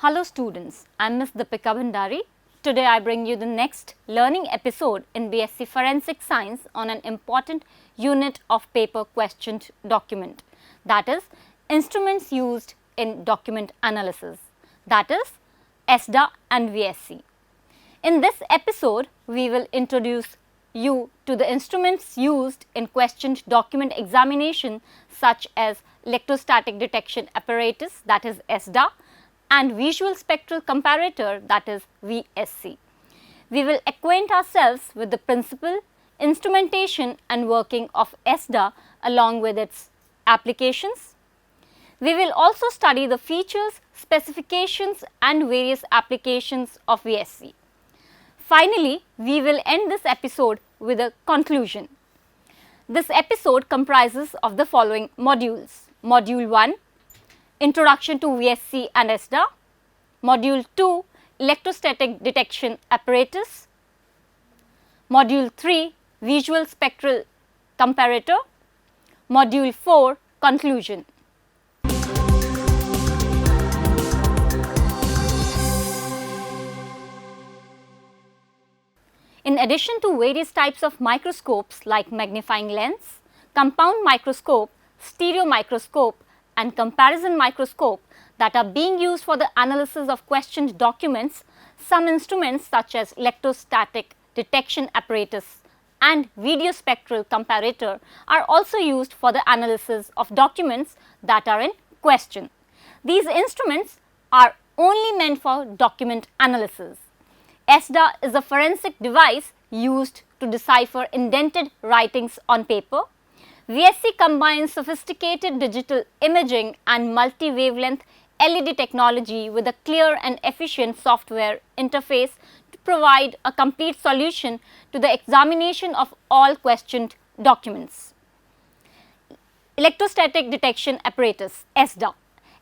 Hello students, I am Ms. Deepika Bhandari. Today I bring you the next learning episode in BSc Forensic Science on an important unit of paper questioned document, that is instruments used in document analysis, that is ESDA and VSC. In this episode, we will introduce you to the instruments used in questioned document examination such as electrostatic detection apparatus, that is ESDA, and visual spectral comparator, that is VSC. We will acquaint ourselves with the principle, instrumentation and working of ESDA along with its applications. We will also study the features, specifications and various applications of VSC. Finally, we will end this episode with a conclusion. This episode comprises of the following modules. Module 1, Introduction to VSC and ESDA. Module 2, Electrostatic Detection Apparatus. Module 3, Visual Spectral Comparator. Module 4, Conclusion. In addition to various types of microscopes like magnifying lens, compound microscope, stereo microscope and comparison microscope that are being used for the analysis of questioned documents, some instruments such as electrostatic detection apparatus and video spectral comparator are also used for the analysis of documents that are in question. These instruments are only meant for document analysis. ESDA is a forensic device used to decipher indented writings on paper. VSC combines sophisticated digital imaging and multi-wavelength LED technology with a clear and efficient software interface to provide a complete solution to the examination of all questioned documents. Electrostatic detection apparatus, ESDA.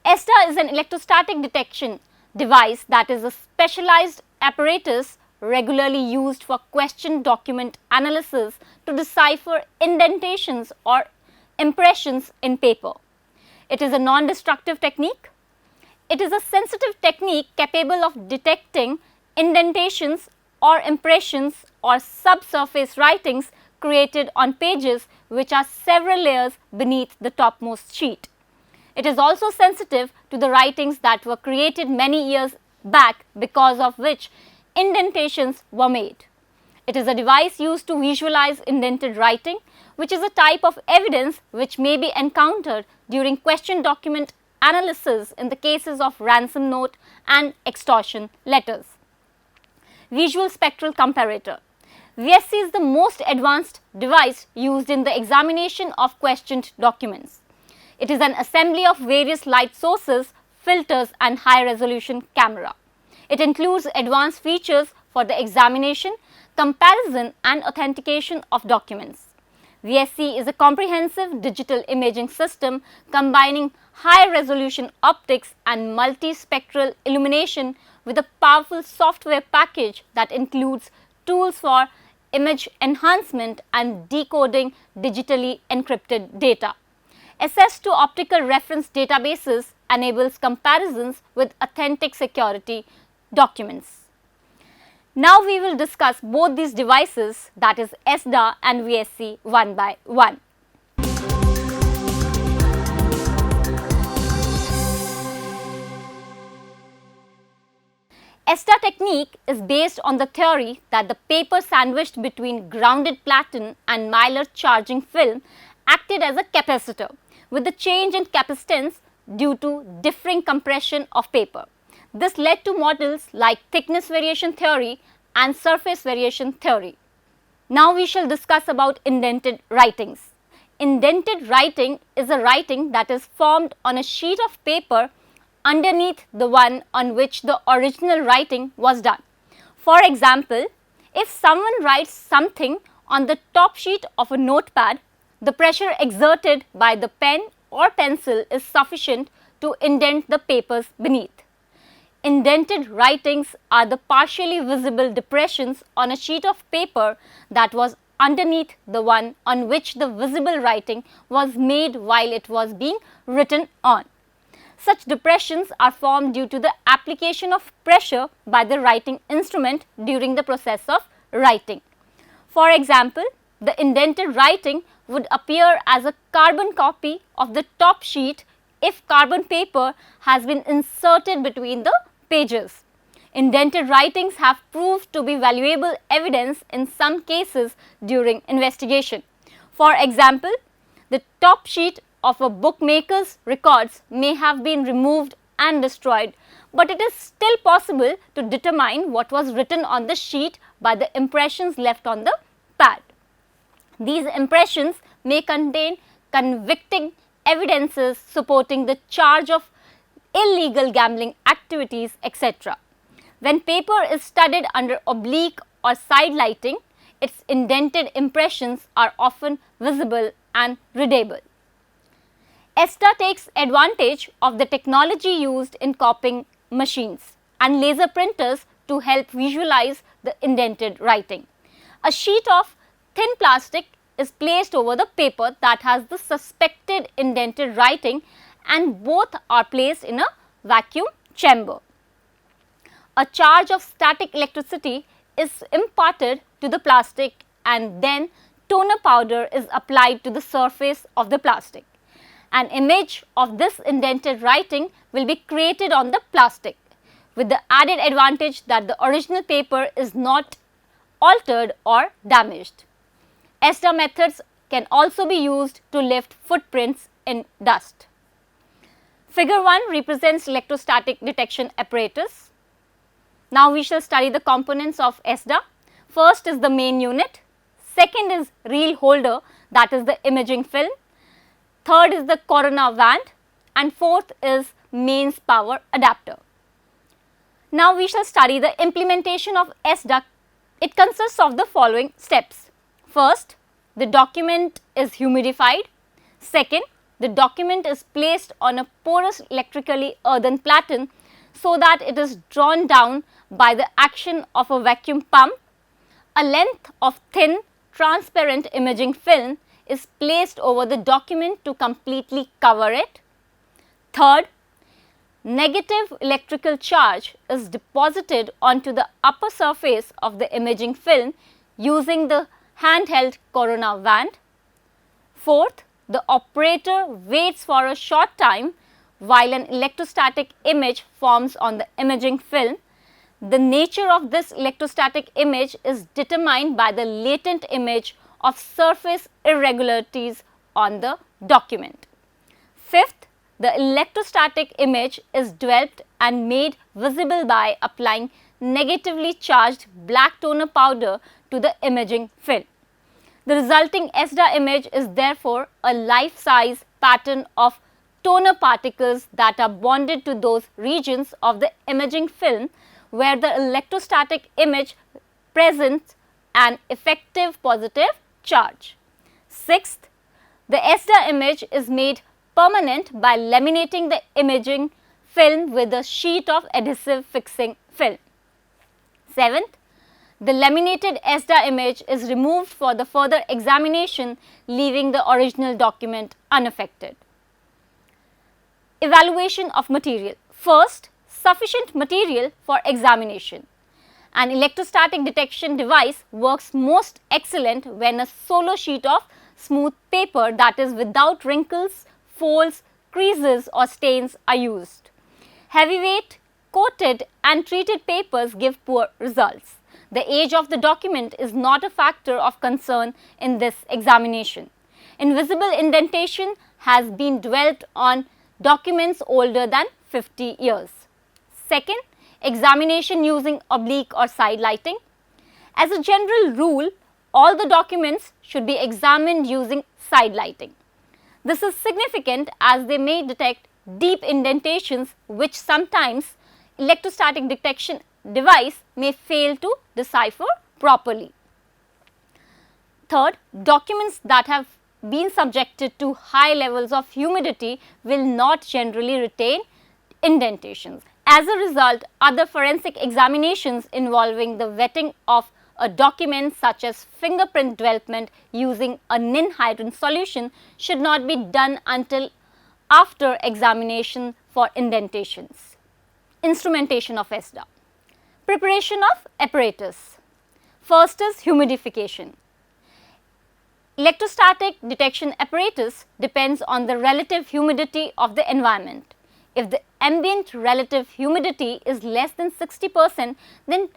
ESDA is an electrostatic detection device that is a specialized apparatus regularly used for questioned document analysis to decipher indentations or impressions in paper. It is a non-destructive technique. It is a sensitive technique capable of detecting indentations or impressions or subsurface writings created on pages which are several layers beneath the topmost sheet. It is also sensitive to the writings that were created many years back because of which indentations were made. It is a device used to visualize indented writing, which is a type of evidence which may be encountered during question document analysis in the cases of ransom note and extortion letters. Visual spectral comparator. VSC is the most advanced device used in the examination of questioned documents. It is an assembly of various light sources, filters and high resolution camera. It includes advanced features for the examination, comparison and authentication of documents. VSC is a comprehensive digital imaging system combining high resolution optics and multispectral illumination with a powerful software package that includes tools for image enhancement and decoding digitally encrypted data. Access to optical reference databases enables comparisons with authentic security documents. Now we will discuss both these devices, that is ESDA and VSC, one by one. ESDA technique is based on the theory that the paper sandwiched between grounded platen and mylar charging film acted as a capacitor with the change in capacitance due to differing compression of paper. This led to models like thickness variation theory and surface variation theory. Now we shall discuss about indented writings. Indented writing is a writing that is formed on a sheet of paper underneath the one on which the original writing was done. For example, if someone writes something on the top sheet of a notepad, the pressure exerted by the pen or pencil is sufficient to indent the papers beneath. Indented writings are the partially visible depressions on a sheet of paper that was underneath the one on which the visible writing was made while it was being written on. Such depressions are formed due to the application of pressure by the writing instrument during the process of writing. For example, the indented writing would appear as a carbon copy of the top sheet if carbon paper has been inserted between the pages. Indented writings have proved to be valuable evidence in some cases during investigation. For example, the top sheet of a bookmaker's records may have been removed and destroyed, but it is still possible to determine what was written on the sheet by the impressions left on the pad. These impressions may contain convicting evidences supporting the charge of illegal gambling activities, etc. When paper is studied under oblique or side lighting, its indented impressions are often visible and readable. ESDA takes advantage of the technology used in copying machines and laser printers to help visualize the indented writing. A sheet of thin plastic is placed over the paper that has the suspected indented writing, and both are placed in a vacuum chamber. A charge of static electricity is imparted to the plastic, and then toner powder is applied to the surface of the plastic. An image of this indented writing will be created on the plastic, with the added advantage that the original paper is not altered or damaged. ESDA methods can also be used to lift footprints in dust. Figure 1 represents electrostatic detection apparatus. Now we shall study the components of ESDA. First is the main unit, second is reel holder, that is the imaging film, third is the corona wand, and fourth is mains power adapter. Now we shall study the implementation of ESDA. It consists of the following steps. First, the document is humidified. Second, the document is placed on a porous electrically earthen platen so that it is drawn down by the action of a vacuum pump. A length of thin transparent imaging film is placed over the document to completely cover it. Third, negative electrical charge is deposited onto the upper surface of the imaging film using the handheld corona wand. Fourth, the operator waits for a short time while an electrostatic image forms on the imaging film. The nature of this electrostatic image is determined by the latent image of surface irregularities on the document. Fifth, the electrostatic image is developed and made visible by applying negatively charged black toner powder to the imaging film. The resulting ESDA image is therefore a life-size pattern of toner particles that are bonded to those regions of the imaging film where the electrostatic image presents an effective positive charge. Sixth, the ESDA image is made permanent by laminating the imaging film with a sheet of adhesive fixing film. Seventh, the laminated ESDA image is removed for the further examination, leaving the original document unaffected. Evaluation of material. First, sufficient material for examination. An electrostatic detection device works most excellent when a solo sheet of smooth paper, that is without wrinkles, folds, creases or stains, are used. Heavyweight, coated and treated papers give poor results. The age of the document is not a factor of concern in this examination. Invisible indentation has been developed on documents older than 50 years. Second, examination using oblique or side lighting. As a general rule, all the documents should be examined using side lighting. This is significant as they may detect deep indentations which sometimes electrostatic detection device may fail to decipher properly. Third, documents that have been subjected to high levels of humidity will not generally retain indentations. As a result, other forensic examinations involving the wetting of a document such as fingerprint development using a ninhydrin solution should not be done until after examination for indentations. Instrumentation of ESDA. Preparation of apparatus. First is humidification. Electrostatic detection apparatus depends on the relative humidity of the environment. If the ambient relative humidity is less than 60%, then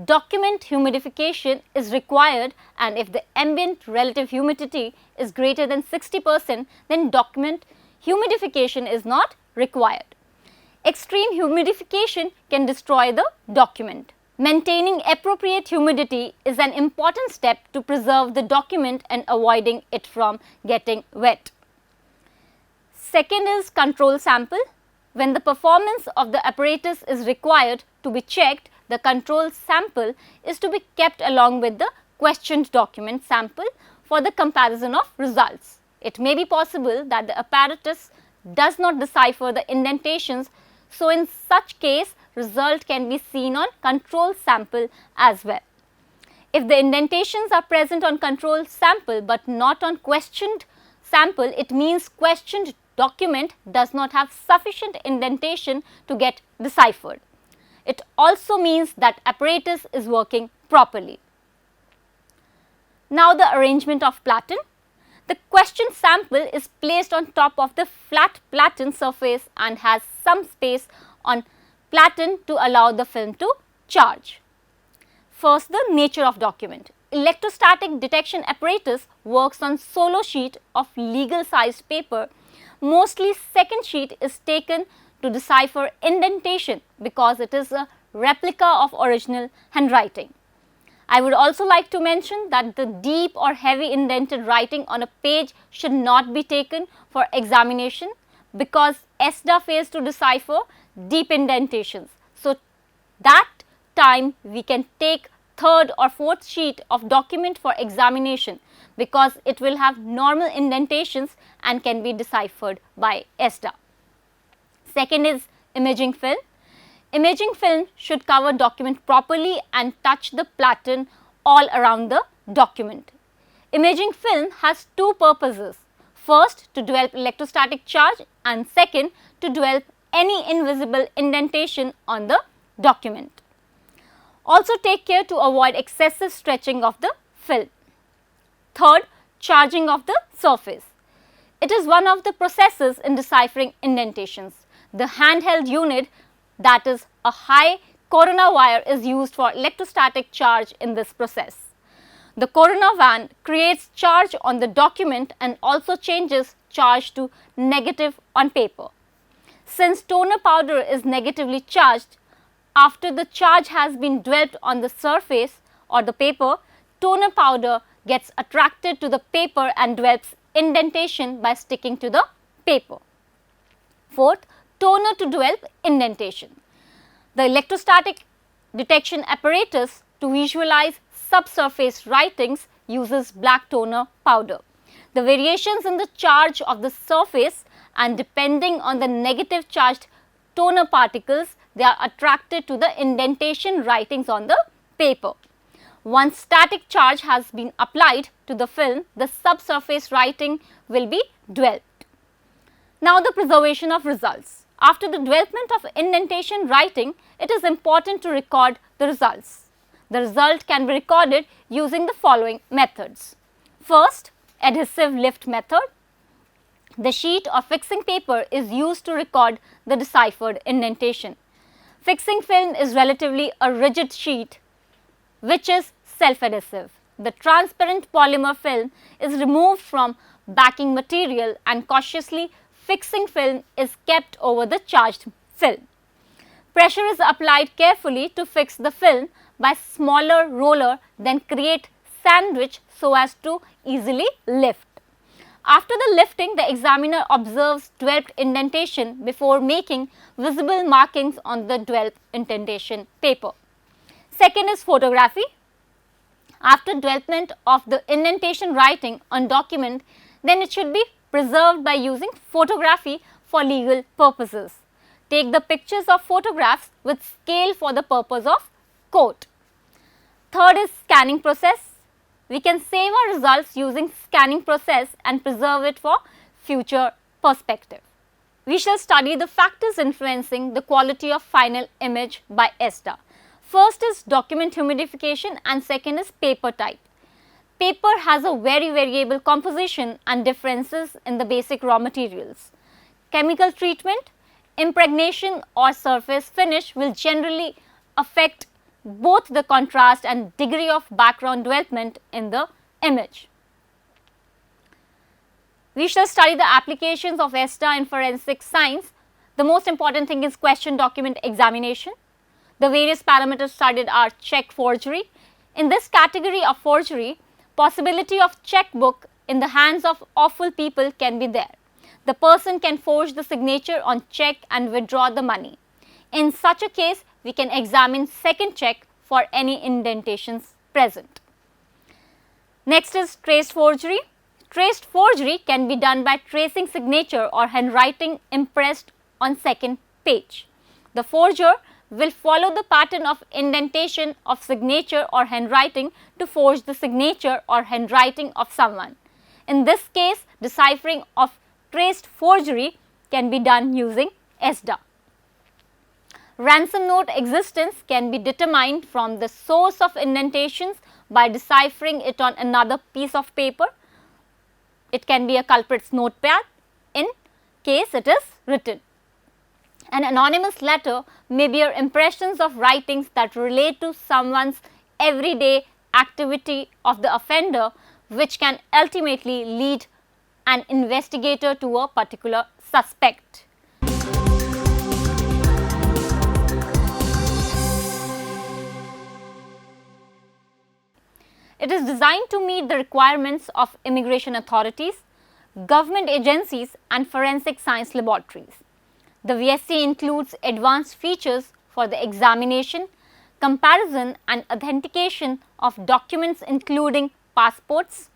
document humidification is required, and if the ambient relative humidity is greater than 60%, then document humidification is not required. Extreme humidification can destroy the document. Maintaining appropriate humidity is an important step to preserve the document and avoiding it from getting wet. Second is control sample. When the performance of the apparatus is required to be checked, the control sample is to be kept along with the questioned document sample for the comparison of results. It may be possible that the apparatus does not decipher the indentations, so in such case result can be seen on control sample as well. If the indentations are present on control sample but not on questioned sample, it means questioned document does not have sufficient indentation to get deciphered. It also means that apparatus is working properly. Now the arrangement of platen. The questioned sample is placed on top of the flat platen surface and has some space on platen to allow the film to charge. First, the nature of document. Electrostatic detection apparatus works on solo sheet of legal sized paper. Mostly second sheet is taken to decipher indentation because it is a replica of original handwriting. I would also like to mention that the deep or heavy indented writing on a page should not be taken for examination because ESDA fails to decipher deep indentations. So, that time we can take third or fourth sheet of document for examination because it will have normal indentations and can be deciphered by ESDA. Second is imaging film. Imaging film should cover document properly and touch the platen all around the document. Imaging film has two purposes. First, to develop electrostatic charge, and second, to develop any invisible indentation on the document. Also take care to avoid excessive stretching of the film. Third, charging of the surface. It is one of the processes in deciphering indentations. The handheld unit, that is a high corona wire, is used for electrostatic charge in this process. The corona van creates charge on the document and also changes charge to negative on paper. Since toner powder is negatively charged, after the charge has been developed on the surface or the paper, toner powder gets attracted to the paper and develops indentation by sticking to the paper. Fourth, toner to develop indentation. The electrostatic detection apparatus to visualize subsurface writings uses black toner powder. The variations in the charge of the surface and depending on the negative charged toner particles, they are attracted to the indentation writings on the paper. Once static charge has been applied to the film, the subsurface writing will be developed. Now the preservation of results. After the development of indentation writing, it is important to record the results. The result can be recorded using the following methods. First, adhesive lift method. The sheet or fixing paper is used to record the deciphered indentation. Fixing film is relatively a rigid sheet which is self-adhesive. The transparent polymer film is removed from backing material and cautiously fixing film is kept over the charged film. Pressure is applied carefully to fix the film by smaller roller, then create sandwich so as to easily lift. After the lifting, the examiner observes developed indentation before making visible markings on the developed indentation paper. Second is photography. After development of the indentation writing on document, then it should be preserved by using photography for legal purposes. Take the pictures of photographs with scale for the purpose of court. Third is scanning process. We can save our results using scanning process and preserve it for future perspective. we shall study the factors influencing the quality of final image by ESDA. First is document humidification and second is paper type. Paper has a very variable composition and differences in the basic raw materials. Chemical treatment, impregnation or surface finish will generally affect both the contrast and degree of background development in the image. We shall study the applications of ESDA in forensic science. The most important thing is question document examination. The various parameters studied are check forgery. In this category of forgery, possibility of checkbook in the hands of awful people can be there. The person can forge the signature on check and withdraw the money. In such a case, we can examine second check for any indentations present. Next is traced forgery. Traced forgery can be done by tracing signature or handwriting impressed on second page. The forger will follow the pattern of indentation of signature or handwriting to forge the signature or handwriting of someone. In this case, deciphering of traced forgery can be done using ESDA. Ransom note existence can be determined from the source of indentations by deciphering it on another piece of paper. It can be a culprit's notepad in case it is written. An anonymous letter may bear impressions of writings that relate to someone's everyday activity of the offender, which can ultimately lead an investigator to a particular suspect. It is designed to meet the requirements of immigration authorities, government agencies and forensic science laboratories. The VSC includes advanced features for the examination, comparison and authentication of documents including passports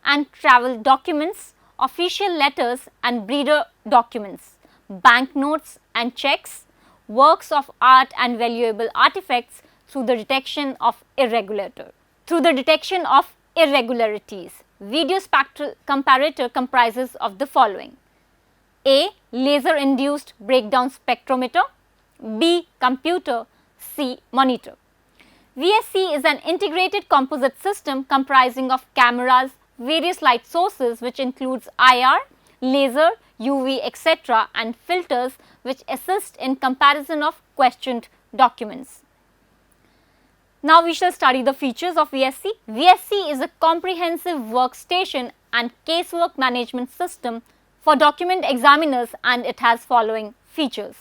and travel documents, official letters and breeder documents, banknotes and checks, works of art and valuable artifacts through the detection of irregularities. Video spectral comparator comprises of the following: A. Laser induced breakdown spectrometer, B. Computer, C. Monitor. VSC is an integrated composite system comprising of cameras, various light sources which includes IR, laser, UV etc. and filters which assist in comparison of questioned documents. Now we shall study the features of VSC. VSC is a comprehensive workstation and casework management system for document examiners and it has following features.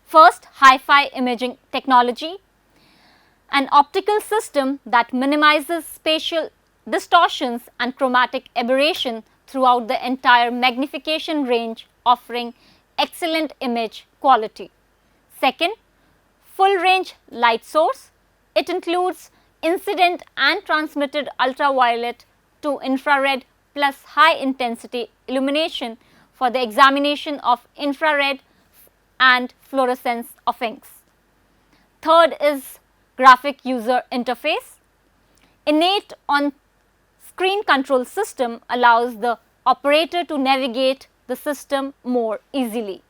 First, hi-fi imaging technology, an optical system that minimizes spatial distortions and chromatic aberration throughout the entire magnification range, offering excellent image quality. Second, full range light source. It includes incident and transmitted ultraviolet to infrared plus high intensity illumination for the examination of infrared and fluorescence of inks. Third is graphic user interface. Innate on screen control system allows the operator to navigate the system more easily.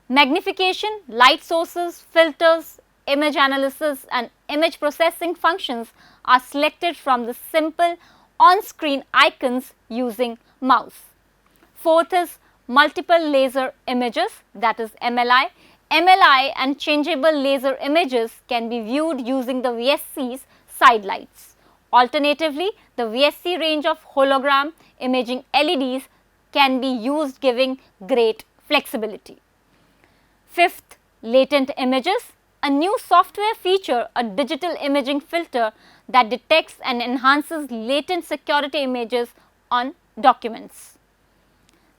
Magnification, light sources, filters, image analysis and image processing functions are selected from the simple on-screen icons using mouse. Fourth is multiple laser images, that is MLI. MLI and changeable laser images can be viewed using the VSC's sidelights. Alternatively, the VSC range of hologram imaging LEDs can be used, giving great flexibility. Fifth, latent images. A new software feature, a digital imaging filter that detects and enhances latent security images on documents.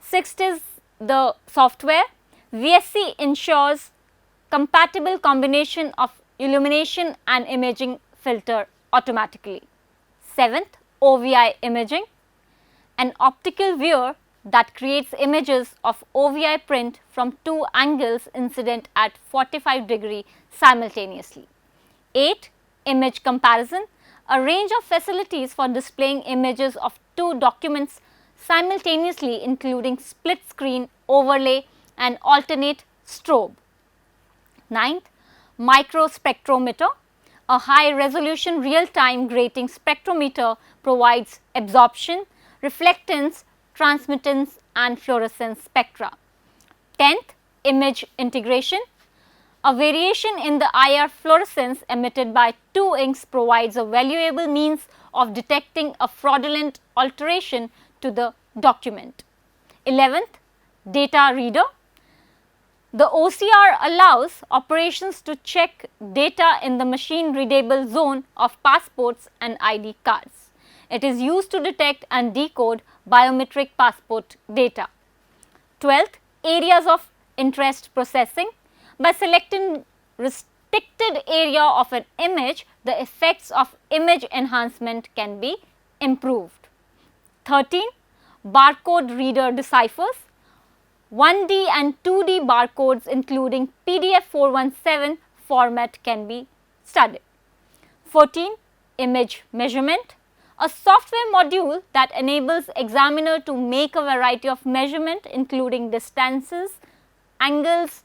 Sixth is the software. VSC ensures compatible combination of illumination and imaging filter automatically. Seventh, OVI imaging, an optical viewer that creates images of OVI print from two angles incident at 45° simultaneously. 8. Image comparison, a range of facilities for displaying images of two documents simultaneously including split screen, overlay, and alternate strobe. Ninth, microspectrometer. A high resolution real time grating spectrometer provides absorption, reflectance, transmittance and fluorescence spectra. 10th, image integration. A variation in the IR fluorescence emitted by two inks provides a valuable means of detecting a fraudulent alteration to the document. 11th, data reader. The OCR allows operations to check data in the machine readable zone of passports and ID cards. It is used to detect and decode biometric passport data. 12th, areas of interest processing. By selecting restricted area of an image, the effects of image enhancement can be improved. 13, barcode reader deciphers. 1D and 2D barcodes including PDF 417 format can be studied. 14, image measurement. A software module that enables examiner to make a variety of measurement including distances, angles,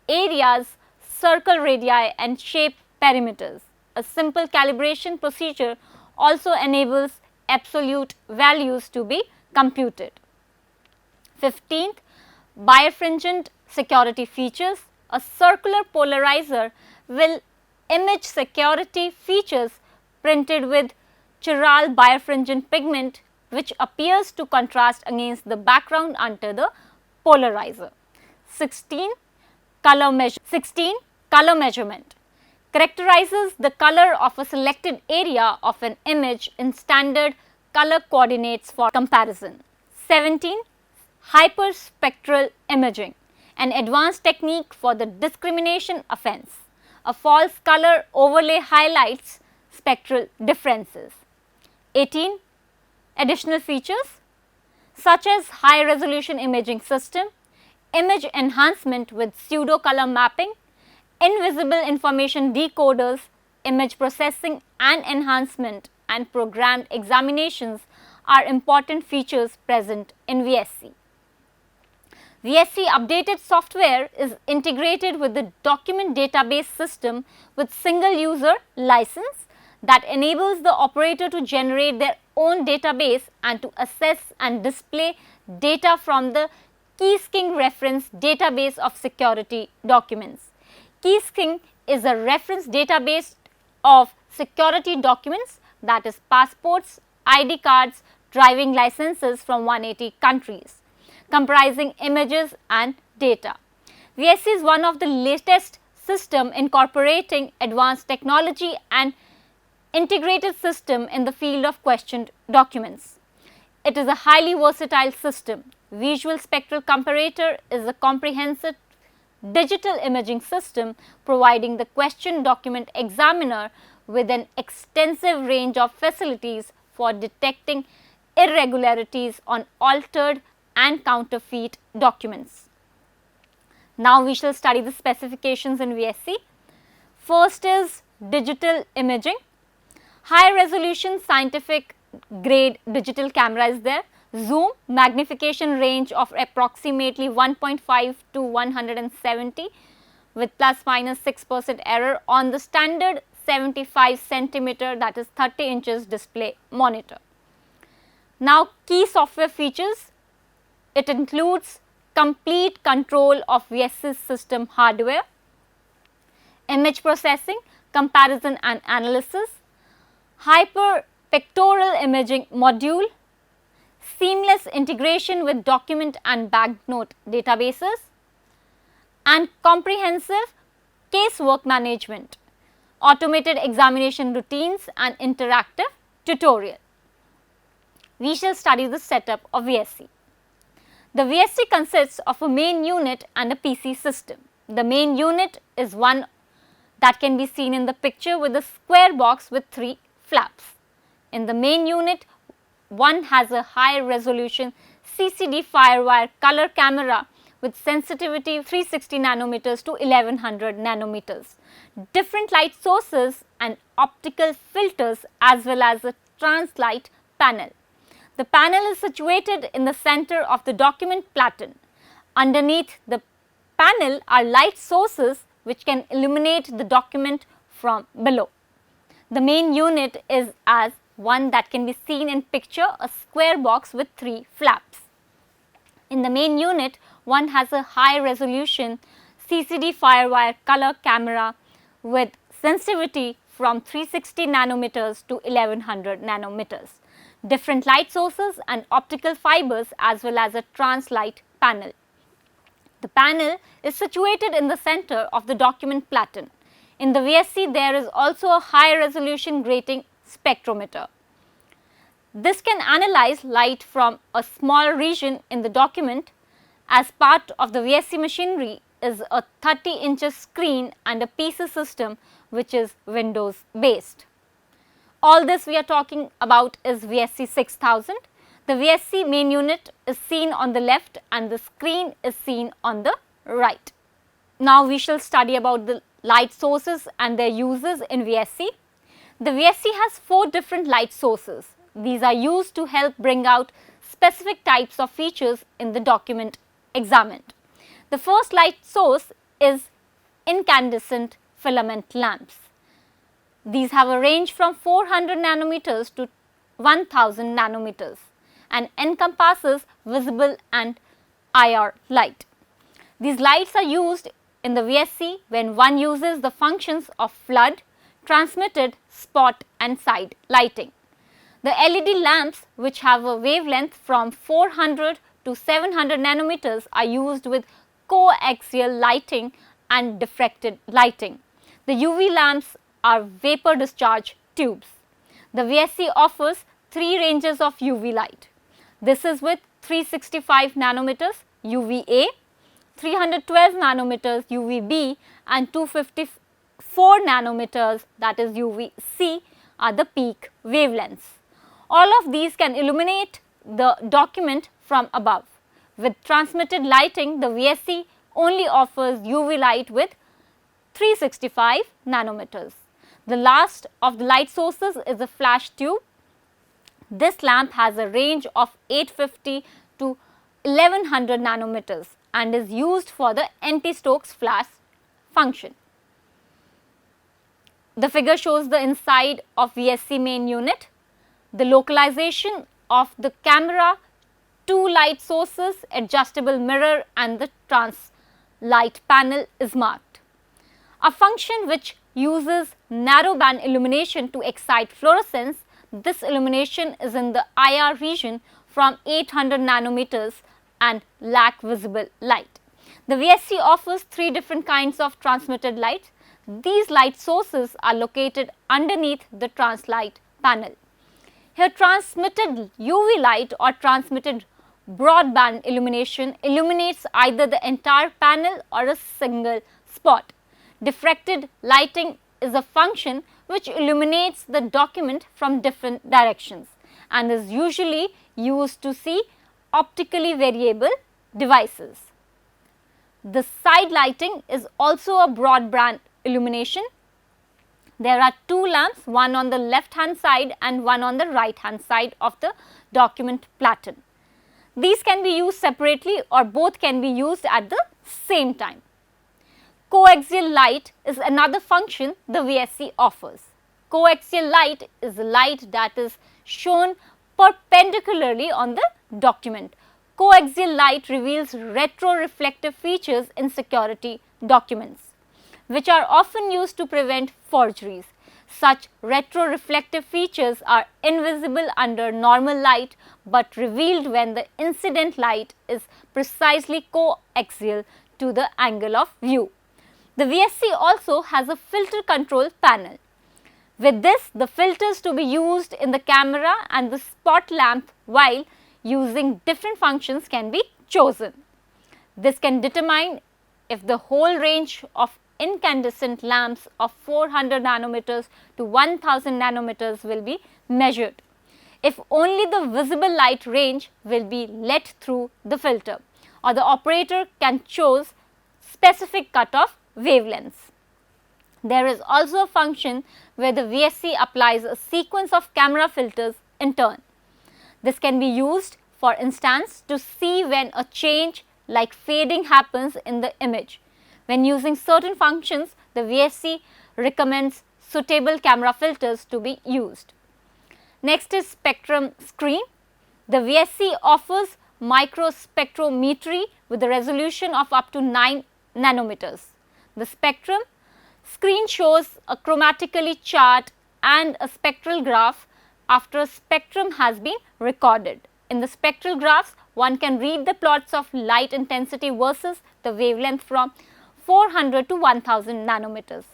areas, circle radii and shape perimeters. A simple calibration procedure also enables absolute values to be computed. 15th, birefringent security features. A circular polarizer will image security features printed with chiral birefringent pigment which appears to contrast against the background under the polarizer. 16, color measurement. Characterizes the color of a selected area of an image in standard color coordinates for comparison. 17, hyperspectral imaging, an advanced technique for the discrimination offense. A false color overlay highlights spectral differences. 18, additional features such as high resolution imaging system, image enhancement with pseudo color mapping, invisible information decoders, image processing and enhancement and programmed examinations are important features present in VSC. VSC updated software is integrated with the document database system with single user license that enables the operator to generate their own database and to access and display data from the Keysking reference database of security documents. Keysking is a reference database of security documents, that is passports, ID cards, driving licenses from 180 countries, comprising images and data. VSC is one of the latest system incorporating advanced technology and integrated system in the field of questioned documents. It is a highly versatile system. Visual spectral comparator is a comprehensive digital imaging system providing the questioned document examiner with an extensive range of facilities for detecting irregularities on altered and counterfeit documents. Now we shall study the specifications in VSC. First is digital imaging. High resolution scientific grade digital camera is there. Zoom magnification range of approximately 1.5 to 170 with plus minus 6% error on the standard 75 centimeter, that is 30 inches display monitor. Now key software features, it includes complete control of VSC system hardware, image processing, comparison and analysis, hyperpictorial imaging module, seamless integration with document and banknote databases, and comprehensive casework management, automated examination routines and interactive tutorial. We shall study the setup of VSC. The VSC consists of a main unit and a PC system. The main unit is one that can be seen in the picture with a square box with 3 flaps. In the main unit, one has a high resolution CCD firewire color camera with sensitivity 360 nanometers to 1100 nanometers, different light sources and optical filters as well as a translight panel. The panel is situated in the center of the document platen. Underneath the panel are light sources which can illuminate the document from below. The main unit is as one that can be seen in picture, a square box with 3 flaps. In the main unit, one has a high resolution CCD firewire color camera with sensitivity from 360 nanometers to 1100 nanometers, different light sources and optical fibers, as well as a trans-light panel. The panel is situated in the center of the document platen. In the VSC, there is also a high resolution grating spectrometer. This can analyze light from a small region in the document. As part of the VSC machinery is a 30 inches screen and a PC system which is Windows based. All this we are talking about is VSC 6000. The VSC main unit is seen on the left and the screen is seen on the right. Now we shall study about the light sources and their uses in VSC. The VSC has 4 different light sources. These are used to help bring out specific types of features in the document examined. The first light source is incandescent filament lamps. These have a range from 400 nanometers to 1000 nanometers and encompasses visible and IR light. These lights are used in the VSC when one uses the functions of flood, transmitted, spot and side lighting. The LED lamps, which have a wavelength from 400 to 700 nanometers, are used with coaxial lighting and diffracted lighting. The UV lamps are vapor discharge tubes. The VSC offers 3 ranges of UV light. This is with 365 nanometers UVA, 312 nanometers UVB and 254 nanometers, that is UVC, are the peak wavelengths. All of these can illuminate the document from above. With transmitted lighting, the VSC only offers UV light with 365 nanometers. The last of the light sources is a flash tube. This lamp has a range of 850 to 1100 nanometers and is used for the anti-Stokes flash function. The figure shows the inside of VSC main unit. The localization of the camera, 2 light sources, adjustable mirror and the trans light panel is marked. A function which uses narrow band illumination to excite fluorescence. This illumination is in the IR region from 800 nanometers and lack visible light. The VSC offers 3 different kinds of transmitted light. These light sources are located underneath the trans light panel. Here, transmitted UV light or transmitted broadband illumination illuminates either the entire panel or a single spot. Diffracted lighting is a function which illuminates the document from different directions and is usually used to see optically variable devices. The side lighting is also a broadband illumination. There are 2 lamps, one on the left hand side and one on the right hand side of the document platen. These can be used separately or both can be used at the same time. Coaxial light is another function the VSC offers. Coaxial light is a light that is shown perpendicularly on the document. Coaxial light reveals retroreflective features in security documents, which are often used to prevent forgeries. Such retroreflective features are invisible under normal light but revealed when the incident light is precisely coaxial to the angle of view. The VSC also has a filter control panel. With this, the filters to be used in the camera and the spot lamp while using different functions can be chosen. This can determine if the whole range of incandescent lamps of 400 nanometers to 1000 nanometers will be measured. If only the visible light range will be let through the filter, or the operator can choose specific cutoff wavelengths. There is also a function where the VSC applies a sequence of camera filters in turn. This can be used, for instance, to see when a change like fading happens in the image. When using certain functions, the VSC recommends suitable camera filters to be used. Next is spectrum screen. The VSC offers microspectrometry with a resolution of up to 9 nanometers. The spectrum screen shows a chromatically chart and a spectral graph after a spectrum has been recorded. In the spectral graphs, one can read the plots of light intensity versus the wavelength from 400 to 1000 nanometers.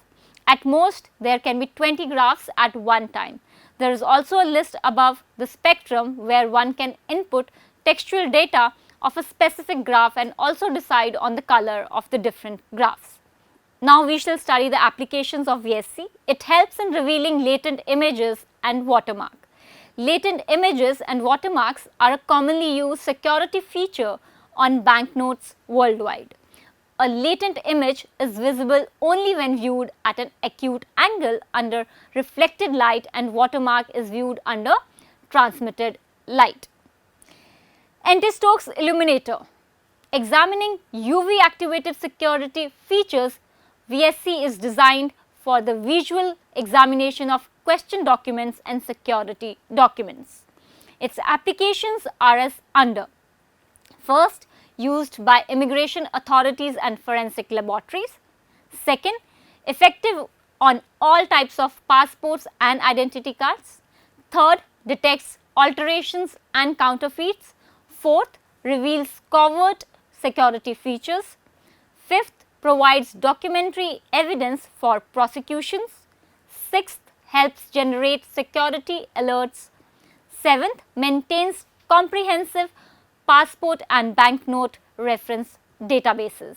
At most, there can be 20 graphs at one time. There is also a list above the spectrum where one can input textual data of a specific graph and also decide on the color of the different graphs. Now we shall study the applications of VSC. It helps in revealing latent images and watermark. Latent images and watermarks are a commonly used security feature on banknotes worldwide. A latent image is visible only when viewed at an acute angle under reflected light, and watermark is viewed under transmitted light. Anti-Stokes illuminator. Examining UV activated security features, VSC is designed for the visual examination of question documents and security documents. Its applications are as under. First, used by immigration authorities and forensic laboratories. Second, effective on all types of passports and identity cards. Third, detects alterations and counterfeits. Fourth, reveals covert security features. Fifth, provides documentary evidence for prosecutions. Sixth, helps generate security alerts. Seventh, maintains comprehensive passport and banknote reference databases.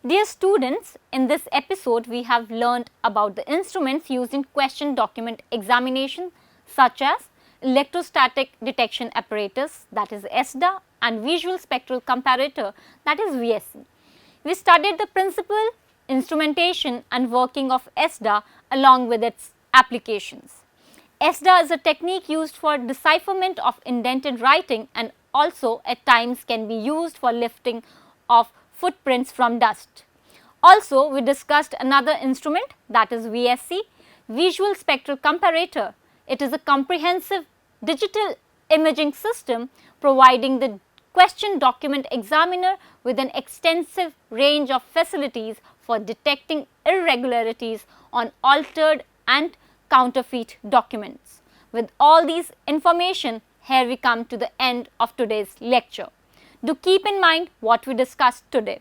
Dear students, in this episode we have learned about the instruments used in question document examination, such as electrostatic detection apparatus, that is ESDA, and visual spectral comparator, that is VSC. We studied the principle, instrumentation and working of ESDA along with its applications. ESDA is a technique used for decipherment of indented writing and also at times can be used for lifting of footprints from dust. Also, we discussed another instrument, that is VSC, visual spectral comparator. It is a comprehensive digital imaging system providing the question document examiner with an extensive range of facilities for detecting irregularities on altered and counterfeit documents. With all these information, here we come to the end of today's lecture. Do keep in mind what we discussed today.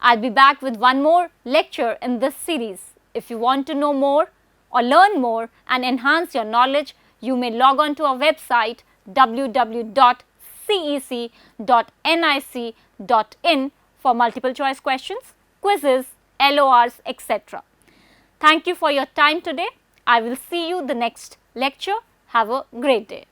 I'll be back with one more lecture in this series. If you want to know more or learn more and enhance your knowledge, you may log on to our website www.cec.nic.in for multiple choice questions, quizzes, LORs, etc. Thank you for your time today. I will see you the next lecture. Have a great day.